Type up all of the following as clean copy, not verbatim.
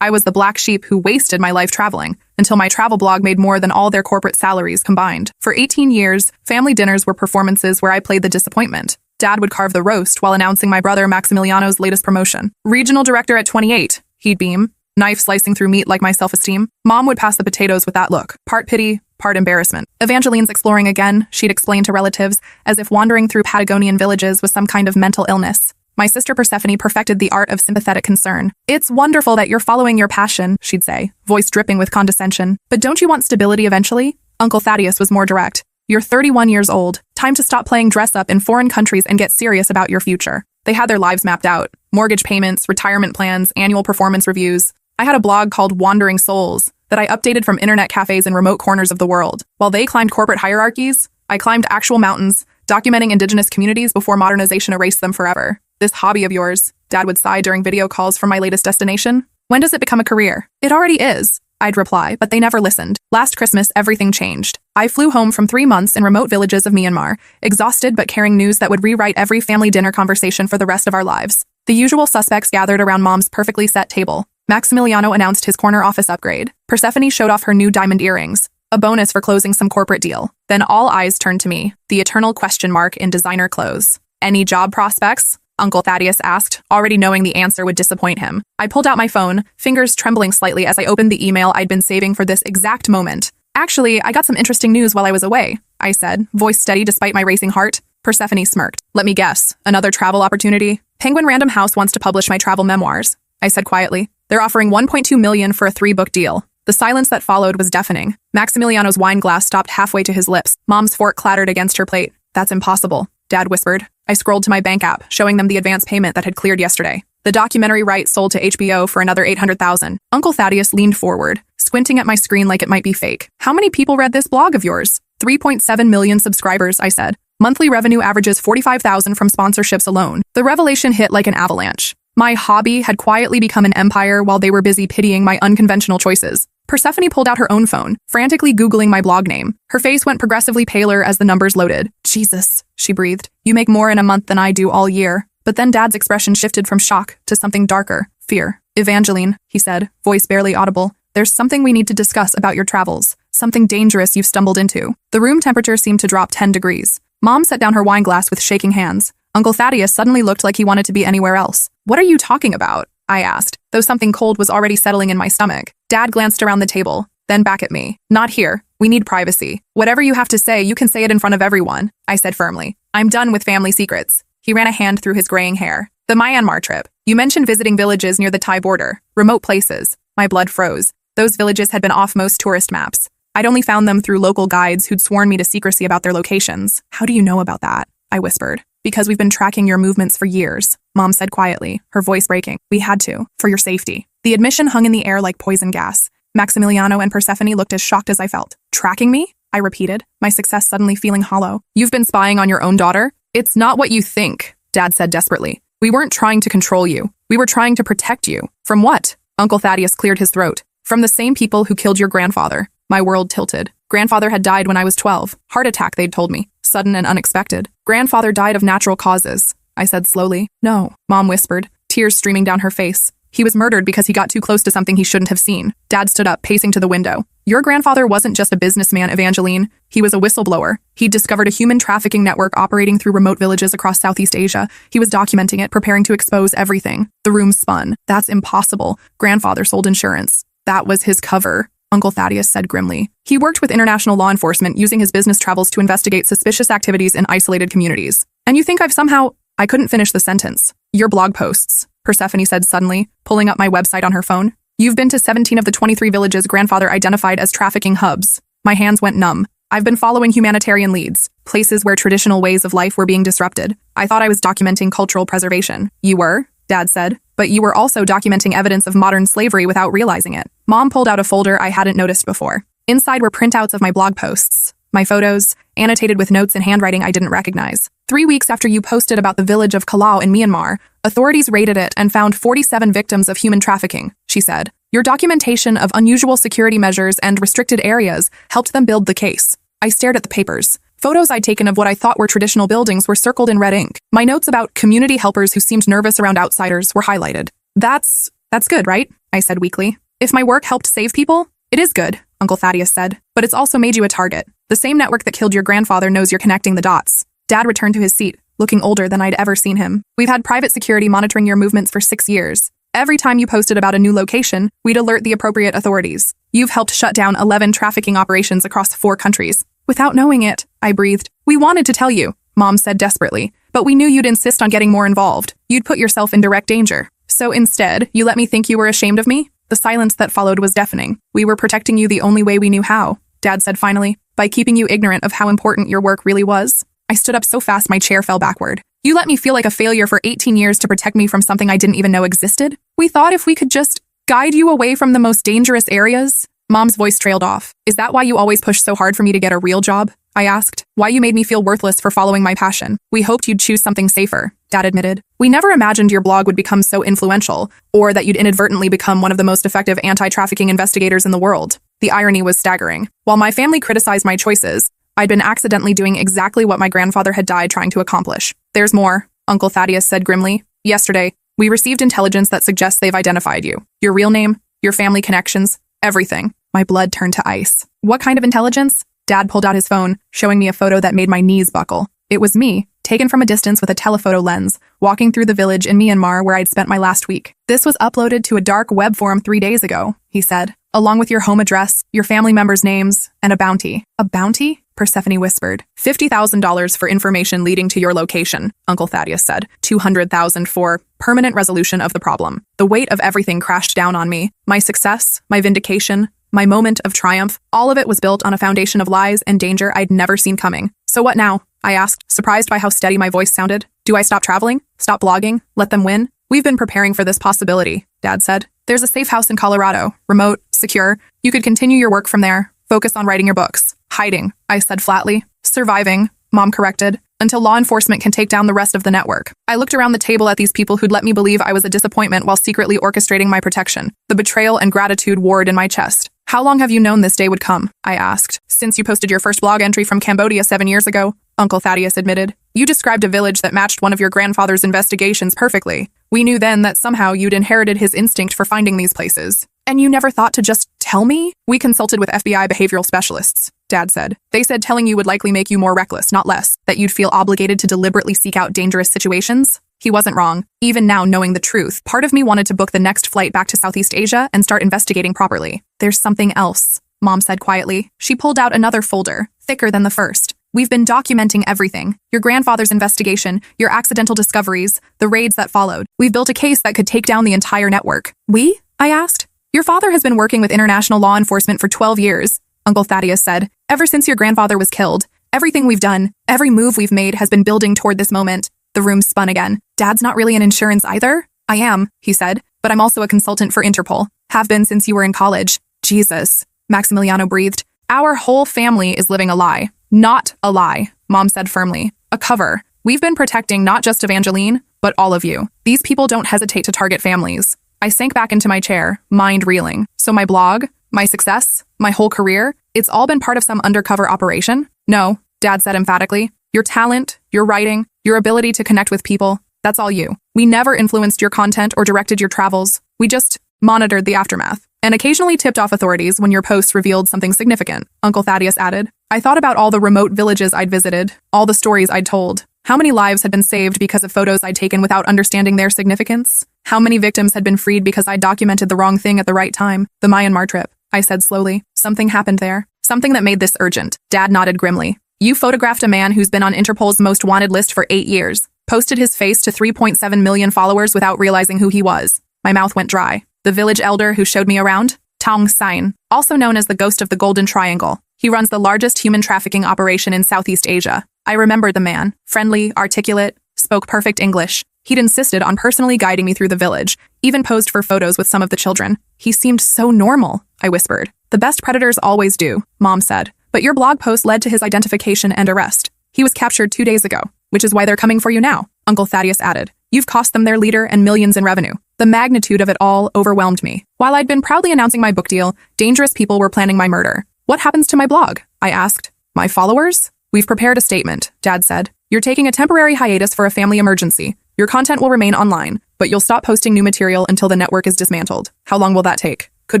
I was the black sheep who wasted my life traveling, until my travel blog made more than all their corporate salaries combined. For 18 years, family dinners were performances where I played the disappointment. Dad would carve the roast while announcing my brother Maximiliano's latest promotion. Regional director at 28, he'd beam, knife slicing through meat like my self-esteem. Mom would pass the potatoes with that look, part pity, part embarrassment. Evangeline's exploring again, she'd explain to relatives, as if wandering through Patagonian villages was some kind of mental illness. My sister Persephone perfected the art of sympathetic concern. It's wonderful that you're following your passion, she'd say, voice dripping with condescension. But don't you want stability eventually? Uncle Thaddeus was more direct. You're 31 years old. Time to stop playing dress-up in foreign countries and get serious about your future. They had their lives mapped out. Mortgage payments, retirement plans, annual performance reviews. I had a blog called Wandering Souls that I updated from internet cafes in remote corners of the world. While they climbed corporate hierarchies, I climbed actual mountains, documenting indigenous communities before modernization erased them forever. This hobby of yours, Dad would sigh during video calls from my latest destination. When does it become a career? It already is, I'd reply, but they never listened. Last Christmas, everything changed. I flew home from 3 months in remote villages of Myanmar, exhausted but carrying news that would rewrite every family dinner conversation for the rest of our lives. The usual suspects gathered around Mom's perfectly set table. Maximiliano announced his corner office upgrade. Persephone showed off her new diamond earrings, a bonus for closing some corporate deal. Then all eyes turned to me, the eternal question mark in designer clothes. Any job prospects? Uncle Thaddeus asked, already knowing the answer would disappoint him. I pulled out my phone, fingers trembling slightly as I opened the email I'd been saving for this exact moment. Actually, I got some interesting news while I was away, I said, voice steady despite my racing heart. Persephone smirked. Let me guess, another travel opportunity? Penguin Random House wants to publish my travel memoirs, I said quietly. They're offering $1.2 million for a 3-book deal. The silence that followed was deafening. Maximiliano's wine glass stopped halfway to his lips. Mom's fork clattered against her plate. That's impossible, Dad whispered. I scrolled to my bank app, showing them the advance payment that had cleared yesterday. The documentary rights sold to HBO for another $800,000. Uncle Thaddeus leaned forward, squinting at my screen like it might be fake. How many people read this blog of yours? 3.7 million subscribers, I said. Monthly revenue averages $45,000 from sponsorships alone. The revelation hit like an avalanche. My hobby had quietly become an empire while they were busy pitying my unconventional choices. Persephone pulled out her own phone, frantically Googling my blog name. Her face went progressively paler as the numbers loaded. Jesus, she breathed. You make more in a month than I do all year. But then Dad's expression shifted from shock to something darker, fear. Evangeline, he said, voice barely audible. There's something we need to discuss about your travels. Something dangerous you've stumbled into. The room temperature seemed to drop 10 degrees. Mom set down her wine glass with shaking hands. Uncle Thaddeus suddenly looked like he wanted to be anywhere else. What are you talking about? I asked, though something cold was already settling in my stomach. Dad glanced around the table, then back at me. Not here. We need privacy. Whatever you have to say, you can say it in front of everyone, I said firmly. I'm done with family secrets. He ran a hand through his graying hair. The Myanmar trip. You mentioned visiting villages near the Thai border. Remote places. My blood froze. Those villages had been off most tourist maps. I'd only found them through local guides who'd sworn me to secrecy about their locations. How do you know about that? I whispered. Because we've been tracking your movements for years, Mom said quietly, her voice breaking. We had to, for your safety. The admission hung in the air like poison gas. Maximiliano and Persephone looked as shocked as I felt. Tracking me? I repeated, my success suddenly feeling hollow. You've been spying on your own daughter? It's not what you think, Dad said desperately. We weren't trying to control you. We were trying to protect you. From what? Uncle Thaddeus cleared his throat. From the same people who killed your grandfather. My world tilted. Grandfather had died when I was 12. Heart attack, they'd told me. Sudden and unexpected. Grandfather died of natural causes, I said slowly. No, Mom whispered, tears streaming down her face. He was murdered because he got too close to something he shouldn't have seen. Dad stood up, pacing to the window. Your grandfather wasn't just a businessman, Evangeline. He was a whistleblower. He'd discovered a human trafficking network operating through remote villages across Southeast Asia. He was documenting it, preparing to expose everything. The room spun. That's impossible. Grandfather sold insurance. That was his cover, Uncle Thaddeus said grimly. He worked with international law enforcement using his business travels to investigate suspicious activities in isolated communities. And you think I've somehow— I couldn't finish the sentence. Your blog posts, Persephone said suddenly, pulling up my website on her phone. You've been to 17 of the 23 villages grandfather identified as trafficking hubs. My hands went numb. I've been following humanitarian leads, places where traditional ways of life were being disrupted. I thought I was documenting cultural preservation. You were, Dad said, but you were also documenting evidence of modern slavery without realizing it. Mom pulled out a folder I hadn't noticed before. Inside were printouts of my blog posts, my photos, annotated with notes in handwriting I didn't recognize. 3 weeks after you posted about the village of Kalau in Myanmar, authorities raided it and found 47 victims of human trafficking, she said. Your documentation of unusual security measures and restricted areas helped them build the case. I stared at the papers. Photos I'd taken of what I thought were traditional buildings were circled in red ink. My notes about community helpers who seemed nervous around outsiders were highlighted. That's That's good, right? I said weakly. If my work helped save people, it is good, Uncle Thaddeus said. But it's also made you a target. The same network that killed your grandfather knows you're connecting the dots. Dad returned to his seat, looking older than I'd ever seen him. We've had private security monitoring your movements for 6 years. Every time you posted about a new location, we'd alert the appropriate authorities. You've helped shut down 11 trafficking operations across 4 countries. Without knowing it, I breathed. We wanted to tell you, Mom said desperately, but we knew you'd insist on getting more involved. You'd put yourself in direct danger. So instead, you let me think you were ashamed of me? The silence that followed was deafening. We were protecting you the only way we knew how, Dad said finally, by keeping you ignorant of how important your work really was. I stood up so fast my chair fell backward. You let me feel like a failure for 18 years to protect me from something I didn't even know existed? We thought if we could just guide you away from the most dangerous areas? Mom's voice trailed off. Is that why you always pushed so hard for me to get a real job? I asked. Why you made me feel worthless for following my passion? We hoped you'd choose something safer, Dad admitted. We never imagined your blog would become so influential, or that you'd inadvertently become one of the most effective anti-trafficking investigators in the world. The irony was staggering. While my family criticized my choices, I'd been accidentally doing exactly what my grandfather had died trying to accomplish. There's more, Uncle Thaddeus said grimly. Yesterday, we received intelligence that suggests they've identified you. Your real name, your family connections, everything. My blood turned to ice. What kind of intelligence? Dad pulled out his phone, showing me a photo that made my knees buckle. It was me, taken from a distance with a telephoto lens, walking through the village in Myanmar where I'd spent my last week. This was uploaded to a dark web forum 3 days ago, he said, along with your home address, your family members' names, and a bounty. A bounty? Persephone whispered. $50,000 for information leading to your location, Uncle Thaddeus said. $200,000 for permanent resolution of the problem. The weight of everything crashed down on me. My success, my vindication, my moment of triumph, all of it was built on a foundation of lies and danger I'd never seen coming. So what now? I asked, surprised by how steady my voice sounded. Do I stop traveling? Stop blogging? Let them win? We've been preparing for this possibility, Dad said. There's a safe house in Colorado, remote, secure. You could continue your work from there. Focus on writing your books. Hiding, I said flatly. Surviving, Mom corrected, until law enforcement can take down the rest of the network. I looked around the table at these people who'd let me believe I was a disappointment while secretly orchestrating my protection. The betrayal and gratitude warred in my chest. How long have you known this day would come? I asked. Since you posted your first blog entry from Cambodia 7 years ago, Uncle Thaddeus admitted. You described a village that matched one of your grandfather's investigations perfectly. We knew then that somehow you'd inherited his instinct for finding these places. And you never thought to just tell me? We consulted with FBI behavioral specialists, Dad said. They said telling you would likely make you more reckless, not less, that you'd feel obligated to deliberately seek out dangerous situations. He wasn't wrong. Even now, knowing the truth, part of me wanted to book the next flight back to Southeast Asia and start investigating properly. There's something else, Mom said quietly. She pulled out another folder, thicker than the first. We've been documenting everything. Your grandfather's investigation, your accidental discoveries, the raids that followed. We've built a case that could take down the entire network. We? I asked. Your father has been working with international law enforcement for 12 years, Uncle Thaddeus said. Ever since your grandfather was killed, everything we've done, every move we've made has been building toward this moment. The room spun again. Dad's not really in insurance either? I am, he said, but I'm also a consultant for Interpol. Have been since you were in college. Jesus, Maximiliano breathed. Our whole family is living a lie. Not a lie, Mom said firmly. A cover. We've been protecting not just Evangeline, but all of you. These people don't hesitate to target families. I sank back into my chair, mind reeling. So my blog, my success, my whole career, it's all been part of some undercover operation? No, Dad said emphatically. Your talent, your writing, your ability to connect with people, that's all you. We never influenced your content or directed your travels. We just monitored the aftermath and occasionally tipped off authorities when your posts revealed something significant, Uncle Thaddeus added. I thought about all the remote villages I'd visited, all the stories I'd told. How many lives had been saved because of photos I'd taken without understanding their significance? How many victims had been freed because I documented the wrong thing at the right time? The Myanmar trip, I said slowly. Something happened there. Something that made this urgent. Dad nodded grimly. You photographed a man who's been on Interpol's most wanted list for 8 years, posted his face to 3.7 million followers without realizing who he was. My mouth went dry. The village elder who showed me around? Tong Sain, also known as the Ghost of the Golden Triangle. He runs the largest human trafficking operation in Southeast Asia. I remembered the man. Friendly, articulate, spoke perfect English. He'd insisted on personally guiding me through the village, even posed for photos with some of the children. He seemed so normal, I whispered. The best predators always do, Mom said. But your blog post led to his identification and arrest. He was captured 2 days ago, which is why they're coming for you now, Uncle Thaddeus added. You've cost them their leader and millions in revenue. The magnitude of it all overwhelmed me. While I'd been proudly announcing my book deal, dangerous people were planning my murder. What happens to my blog? I asked. My followers? We've prepared a statement, Dad said. You're taking a temporary hiatus for a family emergency. Your content will remain online, but you'll stop posting new material until the network is dismantled. How long will that take? Could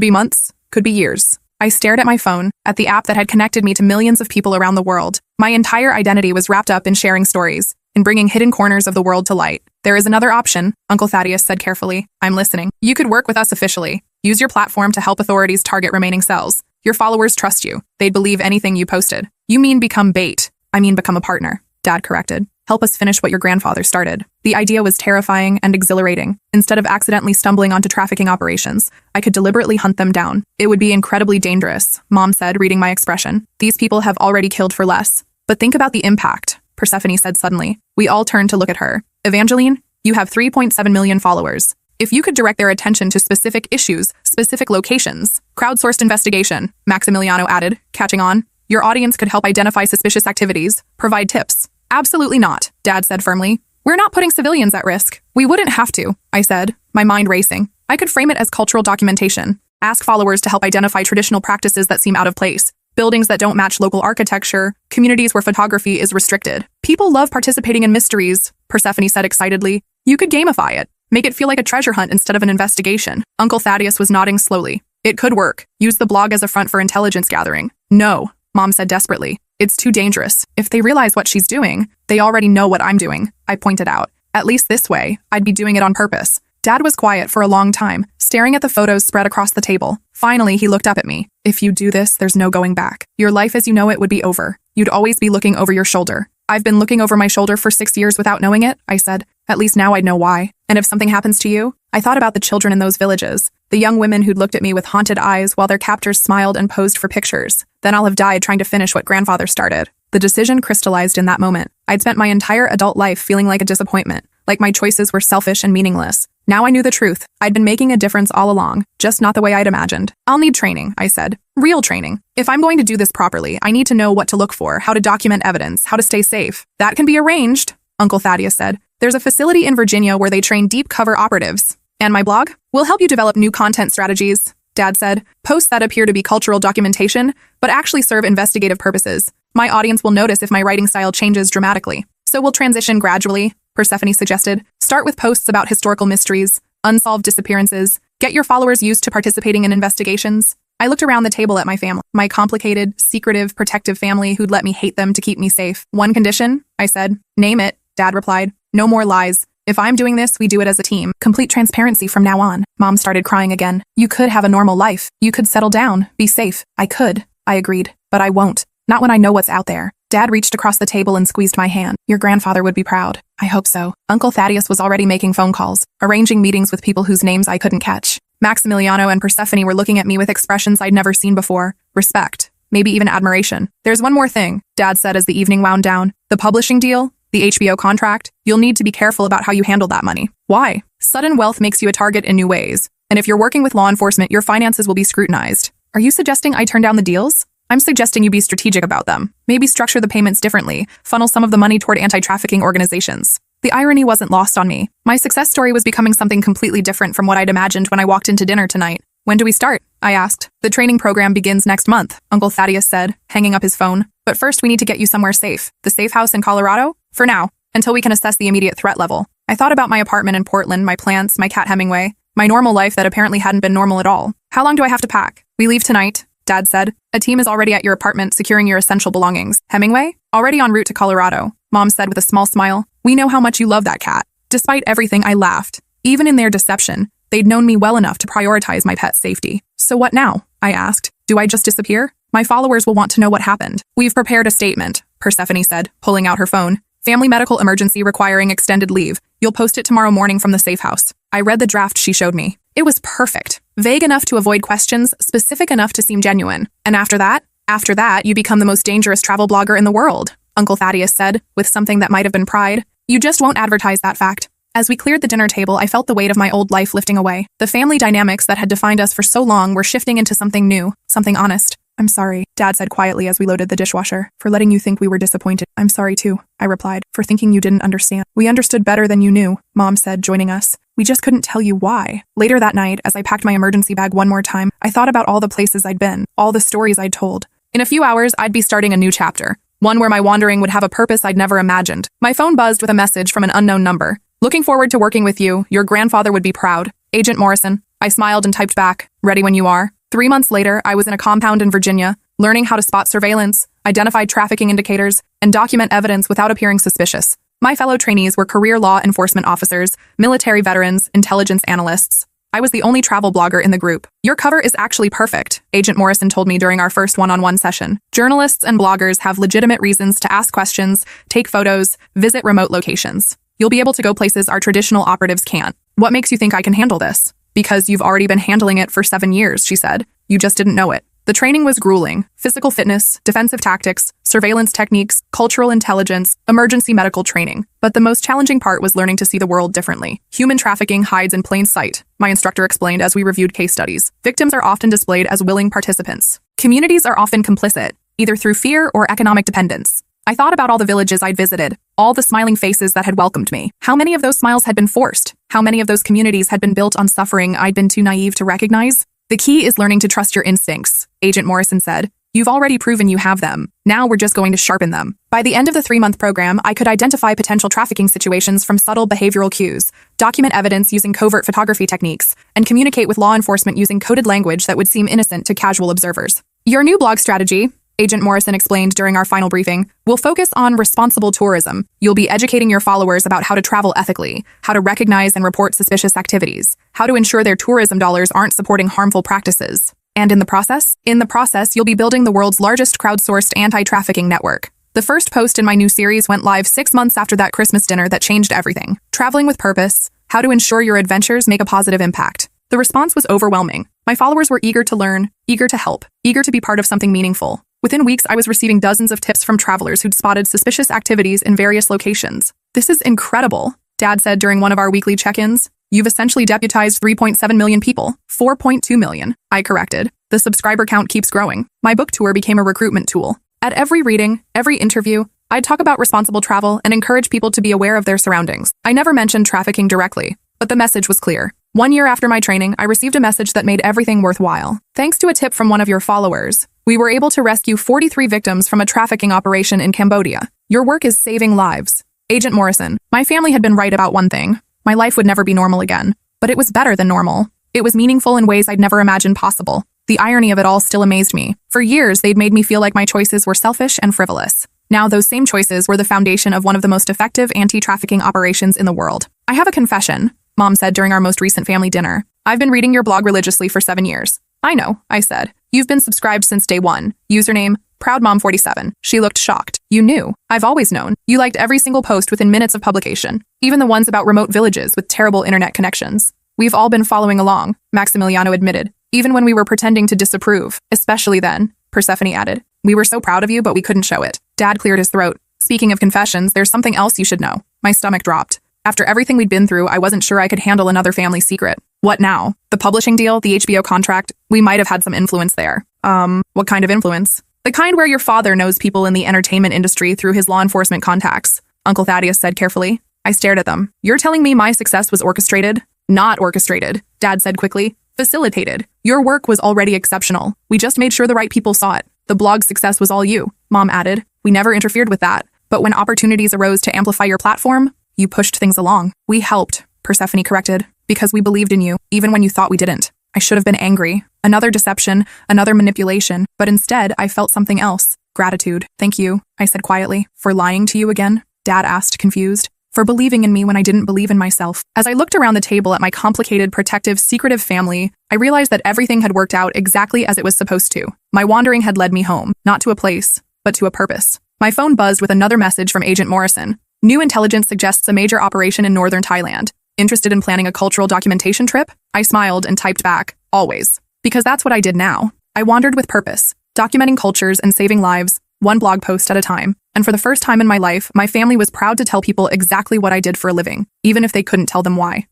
be months, could be years. I stared at my phone, at the app that had connected me to millions of people around the world. My entire identity was wrapped up in sharing stories, in bringing hidden corners of the world to light. There is another option, Uncle Thaddeus said carefully. I'm listening. You could work with us officially. Use your platform to help authorities target remaining cells. Your followers trust you. They'd believe anything you posted. You mean become bait. I mean become a partner, Dad corrected. Help us finish what your grandfather started. The idea was terrifying and exhilarating. Instead of accidentally stumbling onto trafficking operations, I could deliberately hunt them down. It would be incredibly dangerous, Mom said, reading my expression. These people have already killed for less. But think about the impact, Persephone said suddenly. We all turned to look at her. Evangeline, you have 3.7 million followers. If you could direct their attention to specific issues, specific locations, crowdsourced investigation, Maximiliano added, catching on, your audience could help identify suspicious activities, provide tips. Absolutely not, Dad said firmly. We're not putting civilians at risk. We wouldn't have to, I said, my mind racing. I could frame it as cultural documentation. Ask followers to help identify traditional practices that seem out of place, buildings that don't match local architecture, communities where photography is restricted. People love participating in mysteries, Persephone said excitedly. You could gamify it. Make it feel like a treasure hunt instead of an investigation. Uncle Thaddeus was nodding slowly. It could work. Use the blog as a front for intelligence gathering. No, Mom said desperately. It's too dangerous. If they realize what she's doing, they already know what I'm doing, I pointed out. At least this way, I'd be doing it on purpose. Dad was quiet for a long time, staring at the photos spread across the table. Finally, he looked up at me. If you do this, there's no going back. Your life as you know it would be over. You'd always be looking over your shoulder. I've been looking over my shoulder for 6 years without knowing it, I said. At least now I'd know why. And if something happens to you? I thought about the children in those villages, the young women who'd looked at me with haunted eyes while their captors smiled and posed for pictures. Then I'll have died trying to finish what grandfather started. The decision crystallized in that moment. I'd spent my entire adult life feeling like a disappointment, like my choices were selfish and meaningless. Now I knew the truth. I'd been making a difference all along, just not the way I'd imagined. I'll need training, I said. Real training. If I'm going to do this properly, I need to know what to look for, how to document evidence, how to stay safe. That can be arranged, Uncle Thaddeus said. There's a facility in Virginia where they train deep cover operatives. And my blog? We'll help you develop new content strategies, Dad said. Posts that appear to be cultural documentation, but actually serve investigative purposes. My audience will notice if my writing style changes dramatically. So we'll transition gradually, Persephone suggested. Start with posts about historical mysteries, unsolved disappearances. Get your followers used to participating in investigations. I looked around the table at my family, my complicated, secretive, protective family who'd let me hate them to keep me safe. One condition, I said. Name it, Dad replied. No more lies. If I'm doing this, we do it as a team. Complete transparency from now on. Mom started crying again. You could have a normal life. You could settle down, be safe. I could, I agreed. But I won't. Not when I know what's out there. Dad reached across the table and squeezed my hand. Your grandfather would be proud. I hope so. Uncle Thaddeus was already making phone calls, arranging meetings with people whose names I couldn't catch. Maximiliano and Persephone were looking at me with expressions I'd never seen before. Respect. Maybe even admiration. There's one more thing, Dad said as the evening wound down. The publishing deal? The HBO contract? You'll need to be careful about how you handle that money. Why? Sudden wealth makes you a target in new ways. And if you're working with law enforcement, your finances will be scrutinized. Are you suggesting I turn down the deals? I'm suggesting you be strategic about them. Maybe structure the payments differently, funnel some of the money toward anti-trafficking organizations. The irony wasn't lost on me. My success story was becoming something completely different from what I'd imagined when I walked into dinner tonight. When do we start? I asked. The training program begins next month, Uncle Thaddeus said, hanging up his phone. But first we need to get you somewhere safe. The safe house in Colorado? For now, until we can assess the immediate threat level. I thought about my apartment in Portland, my plants, my cat Hemingway, my normal life that apparently hadn't been normal at all. How long do I have to pack? We leave tonight, Dad said. A team is already at your apartment securing your essential belongings. Hemingway? Already en route to Colorado, Mom said with a small smile. We know how much you love that cat. Despite everything, I laughed. Even in their deception, they'd known me well enough to prioritize my pet's safety. So what now? I asked. Do I just disappear? My followers will want to know what happened. We've prepared a statement, Persephone said, pulling out her phone. Family medical emergency requiring extended leave. You'll post it tomorrow morning from the safe house. I read the draft she showed me. It was perfect. Vague enough to avoid questions, specific enough to seem genuine. And after that, you become the most dangerous travel blogger in the world, Uncle Thaddeus said, with something that might have been pride. You just won't advertise that fact. As we cleared the dinner table, I felt the weight of my old life lifting away. The family dynamics that had defined us for so long were shifting into something new, something honest. I'm sorry, Dad said quietly as we loaded the dishwasher, for letting you think we were disappointed. I'm sorry too, I replied, for thinking you didn't understand. We understood better than you knew, Mom said, joining us. We just couldn't tell you why. Later that night, as I packed my emergency bag one more time, I thought about all the places I'd been, all the stories I'd told. In a few hours, I'd be starting a new chapter. One where my wandering would have a purpose I'd never imagined. My phone buzzed with a message from an unknown number. Looking forward to working with you. Your grandfather would be proud. Agent Morrison. I smiled and typed back, ready when you are. 3 months later, I was in a compound in Virginia, learning how to spot surveillance, identify trafficking indicators, and document evidence without appearing suspicious. My fellow trainees were career law enforcement officers, military veterans, intelligence analysts. I was the only travel blogger in the group. Your cover is actually perfect, Agent Morrison told me during our first one-on-one session. Journalists and bloggers have legitimate reasons to ask questions, take photos, visit remote locations. You'll be able to go places our traditional operatives can't. What makes you think I can handle this? Because you've already been handling it for 7 years, she said. You just didn't know it. The training was grueling. Physical fitness, defensive tactics, surveillance techniques, cultural intelligence, emergency medical training. But the most challenging part was learning to see the world differently. Human trafficking hides in plain sight, my instructor explained as we reviewed case studies. Victims are often displayed as willing participants. Communities are often complicit, either through fear or economic dependence. I thought about all the villages I'd visited, all the smiling faces that had welcomed me. How many of those smiles had been forced? How many of those communities had been built on suffering I'd been too naive to recognize? The key is learning to trust your instincts, Agent Morrison said. You've already proven you have them. Now we're just going to sharpen them. By the end of the 3-month program, I could identify potential trafficking situations from subtle behavioral cues, document evidence using covert photography techniques, and communicate with law enforcement using coded language that would seem innocent to casual observers. Your new blog strategy, Agent Morrison explained during our final briefing, will focus on responsible tourism. You'll be educating your followers about how to travel ethically, how to recognize and report suspicious activities, how to ensure their tourism dollars aren't supporting harmful practices. And in the process, you'll be building the world's largest crowdsourced anti-trafficking network. The first post in my new series went live 6 months after that Christmas dinner that changed everything. Traveling with purpose, how to ensure your adventures make a positive impact. The response was overwhelming. My followers were eager to learn, eager to help, eager to be part of something meaningful. Within weeks, I was receiving dozens of tips from travelers who'd spotted suspicious activities in various locations. This is incredible, Dad said during one of our weekly check-ins. You've essentially deputized 3.7 million people. 4.2 million, I corrected. The subscriber count keeps growing. My book tour became a recruitment tool. At every reading, every interview, I'd talk about responsible travel and encourage people to be aware of their surroundings. I never mentioned trafficking directly, but the message was clear. 1 year after my training, I received a message that made everything worthwhile. Thanks to a tip from one of your followers, we were able to rescue 43 victims from a trafficking operation in Cambodia. Your work is saving lives. Agent Morrison, my family had been right about one thing. My life would never be normal again. But it was better than normal. It was meaningful in ways I'd never imagined possible. The irony of it all still amazed me. For years, they'd made me feel like my choices were selfish and frivolous. Now, those same choices were the foundation of one of the most effective anti-trafficking operations in the world. I have a confession, Mom said during our most recent family dinner. I've been reading your blog religiously for 7 years. I know, I said. You've been subscribed since day one. Username, ProudMom47. She looked shocked. You knew. I've always known. You liked every single post within minutes of publication, even the ones about remote villages with terrible internet connections. We've all been following along, Maximiliano admitted, even when we were pretending to disapprove, especially then, Persephone added. We were so proud of you, but we couldn't show it. Dad cleared his throat. Speaking of confessions, there's something else you should know. My stomach dropped. After everything we'd been through, I wasn't sure I could handle another family secret. What now? The publishing deal, the HBO contract, we might have had some influence there. What kind of influence? The kind where your father knows people in the entertainment industry through his law enforcement contacts, Uncle Thaddeus said carefully. I stared at them. You're telling me my success was orchestrated? Not orchestrated, Dad said quickly. Facilitated. Your work was already exceptional. We just made sure the right people saw it. The blog's success was all you, Mom added. We never interfered with that. But when opportunities arose to amplify your platform, you pushed things along. We helped, Persephone corrected, because we believed in you, even when you thought we didn't. I should have been angry. Another deception, another manipulation, but instead I felt something else. Gratitude. Thank you, I said quietly. For lying to you again? Dad asked, confused. For believing in me when I didn't believe in myself. As I looked around the table at my complicated, protective, secretive family, I realized that everything had worked out exactly as it was supposed to. My wandering had led me home, not to a place, but to a purpose. My phone buzzed with another message from Agent Morrison. New intelligence suggests a major operation in northern Thailand. Interested in planning a cultural documentation trip? I smiled and typed back, always. Because that's what I did now. I wandered with purpose, documenting cultures and saving lives, one blog post at a time. And for the first time in my life, my family was proud to tell people exactly what I did for a living, even if they couldn't tell them why.